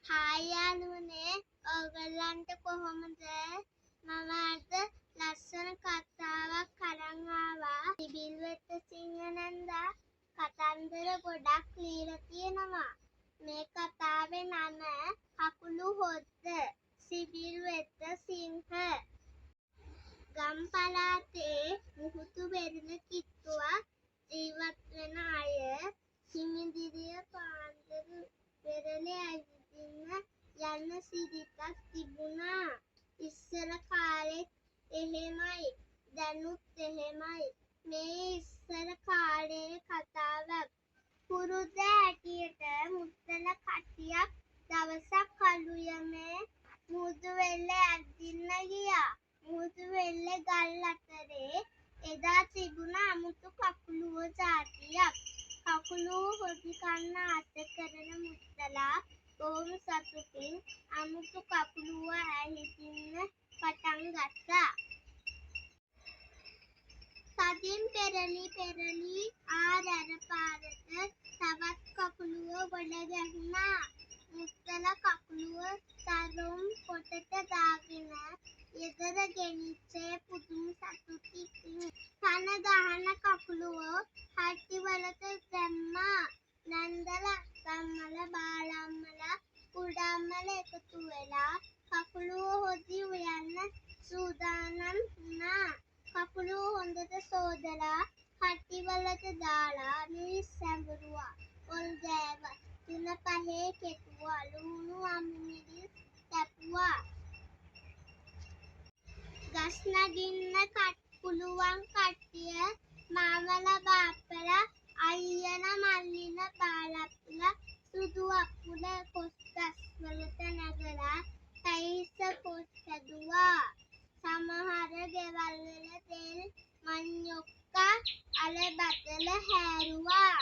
Hi යාළුවනේ ඔයගොල්ලන්ට කොහොමද මම අද ලස්සන කතාවක් අරන් ආවා සිබිල් වෙත සිංහනන්දා කතන්දර ගොඩක් ලියලා තියෙනවා මේ කතාවේ නම කකුළු හොද්ද සිබිල් වෙත සිංහ ගම් පළාතේ මුහුදු වෙරළ කිට්ටුවක් ජීවත් වෙන අය හිමිදිරිය පාන්දර වෙරළේ ඇවිදින්න යන්න සිරිතක් තිබුණා. ඉස්සර කාලෙත් එහෙමයි. දැනුත් එහෙමයි. මේ ඉස්සර කාලේ කතාවක්. පුරුද්ද හැටියට මුත්තල කට්ටියක් දවසක් කළුයමේ මුහුදු වෙරළේ ඇවිදින්න ගියා. මුහුදු වෙරළේ ගල් අතරේ එදා තිබුණ අමුතු කකුළුවෝ ජාතියක්. කකුළුවෝ හොදි කන්න ආස කරන මුත්තලා බොහොම සතුටින් අමුතු කකුළුවෝ ඇහිදින්න පටන් ගත්තා. තදින් පෙරළි ආරැර පාරට තවත් කකුළුවෝ ගොඩ ගැහුණා. මුත්තල කකුළුවෝ සරුම් පොටට දාගෙන ගෙදර ගෙනිච්චේ පුදුම සතුටින්. කන ගහන කකුළුවෝ හට්ටිවලට දැම්මා. නන්දලා අක්කම්මලා බාලම්මලා කුඩම්මලා එකතු වෙලා කකුළුවෝ හොදි උයන්න සූදානම් වුණා. කකුළුවෝ හොඳට සෝදලා හට්ටිවලට දාලා මිරිස් සැඹරුවා. පොල් ගෑවා. තුන පහේ කෙටුවා. ලුණු අමුමිරිස් කැපුවා. ගස් නගින්න පුළුවන් කට්ටිය මාමලා බාප්පලා අයියලා මල්ලිලා බාලප්පලා සුදු අප්පුල කොස් ගස් වලට නැගලා පැයිස්ස කොස් හැදුවා. සමහර ගෙවල් වල තෙල් මඤ්ඤොක්කා අල බතල හැරුවා.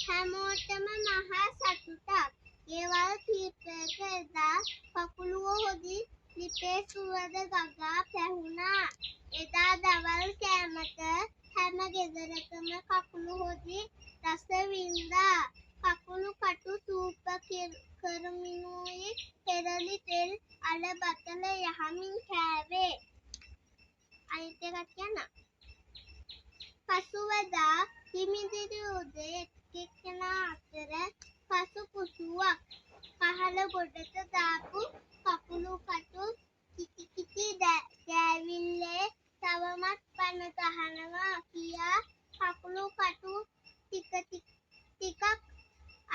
හැමෝටම මහා සතුටක්. ගෙවල් කීපයක එදා කකුළුවෝ හොදි ලිපේ සුවඳ ගගා පැහුණා. එදා දවල් කෑමට හැම ගෙදරකම කකුළු හොදි රස වින්දා. කකුළු කටු සූප කරමිනුයි පෙරළි තෙල් අල බතල යහමින් කෑවේ. අනිත් එකක් කියන්න. පසුවදා හිමිදිරි උදේ එක්කෙනා අතර පසු පුසුවක් පහළ ගොඩට දාපු කකුළු කටු කිකි කිකි ගෑවිල්ලේ තවමත් පන ගහනවා කියා කකුළු කටු ටිකක්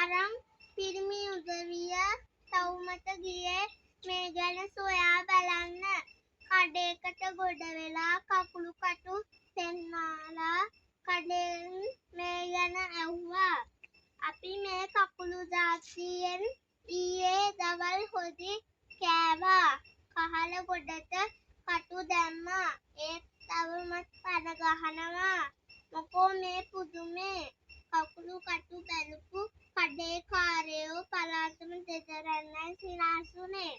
අරන් පිරිමි උදවිය තවුමට ගියේ මේ ගැන සොයා බලන්න. කඩේකට ගොඩ වෙලා කකුළු කටු පෙන්නාලා කඩෙන් මේ ගැන ඇහුවා. අපි මේ කකුළු ජාතියෙන් ඊයේ දවල් හොදි කෑවා. කහල ගොඩට කටු දැම්මා. ඒත් තවමත් පන ගහනවා. මොකෝ මේ පුදුමේ? කකුළු කටු බැලපු කඩේ කාරයෝ පළාතම දෙදරන්නයි සිනාසුනේ.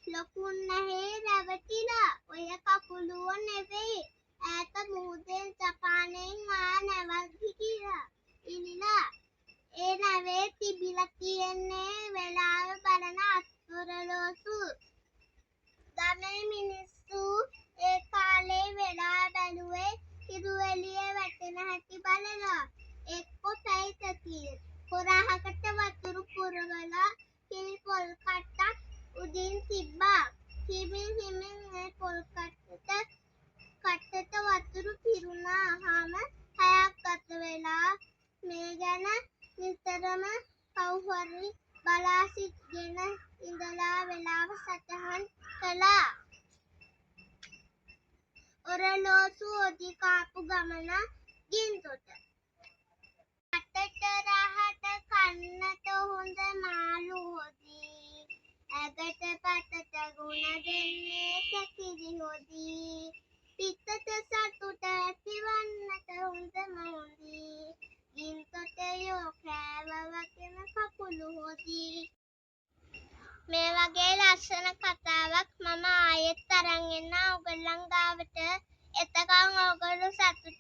ලොකු උන්නහේ රැවටිලා. ඔය කකුළුවෝ නෙවෙයි. ඈත මුහුදෙන් ජපානයෙන් ආ නැවක් ඉලිලා. ඒ නැවේ තිබිලා තියෙන්නේ වෙලාව බලන අත්ඔරලෝසු. ගමේ මිනිස්සු ඒ කාලේ වෙලා බැලුවේ හිරු එළිය වැටෙන හැටි බලලා. එක්කෝ පැයිතකින් කොරහකට වතුර පුරවලා කිරි පොල් කට්ටක් උඩින් තිබ්බා. හිමින් ඒ පොල් කට්ටට වතුර පිරුණාම පැයක් ගත වෙලා මේ ගැන නිතරම කවුරුහරි බලා සිටගෙන ඉඳලා වෙලාව සටහන් කළා. ඔරලෝසු හොදි කාපු ගමන ගින්තොට. අතට රහට කන්නට හොඳ මාළු හොදි. ඇගට පතට ගුණ දෙන්නේ කැකිරි හොදි. පිතට සතුට ඇතිවන්නට හොඳම හොඳි. ගින්තොටයෝ කෑවවගෙන කකුළු හොදි. මේ වගේ ලස්සන කතාවක් මම ආයෙත් අරන් එන්න ඔයගොල්ලන් ගාවට. එතකන් එනකන් ඕගොල්ලෝ සතුටින්